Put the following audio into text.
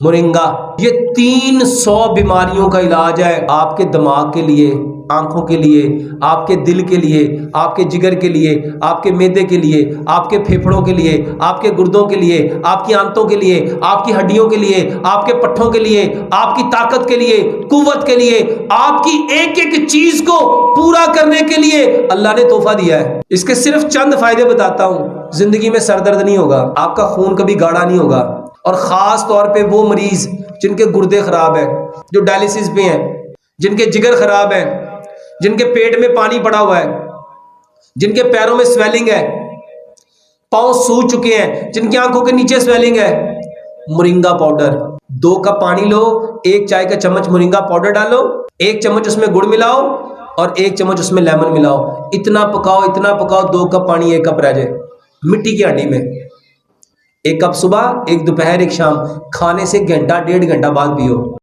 Moringa, یہ 300 بیماریوں کا علاج ہے، آپ کے دماغ کے لیے، آنکھوں کے لیے، آپ کے دل کے لیے، آپ کے جگر کے لیے، آپ کے معدے کے لیے، آپ کے پھیپھڑوں کے لیے، آپ کے گردوں کے لیے، آپ کی آنتوں کے لیے، آپ کی ہڈیوں کے لیے، آپ کے پٹھوں کے لیے، آپ کی طاقت کے لیے، قوت کے لیے، آپ کی ایک ایک چیز کو پورا کرنے کے لیے اللہ نے تحفہ دیا ہے۔ اس کے صرف چند فائدے بتاتا ہوں۔ زندگی میں سر درد نہیں ہوگا، آپ کا خون کبھی گاڑھا نہیں ہوگا، اور خاص طور پہ وہ مریض جن کے گردے خراب ہیں، جو ڈائلیسس پہ ہیں، جن کے جگر خراب ہیں، جن کے پیٹ میں پانی پڑا ہوا ہے، جن کے پیروں میں سویلنگ ہے، پاؤں سوج چکے ہیں، جن کی آنکھوں کے نیچے سویلنگ ہے، مورنگا پاؤڈر 2 کپ پانی لو، 1 چائے کا چمچ مورنگا پاؤڈر ڈالو، 1 چمچ اس میں گڑ ملاؤ اور 1 چمچ اس میں لیمن ملاؤ، اتنا پکاؤ 2 کپ پانی 1 کپ رہ جائے مٹی کی ہانڈی میں، 1 کپ صبح، 1 دوپہر، 1 شام، کھانے سے گھنٹہ 1.5 گھنٹہ بعد پیو۔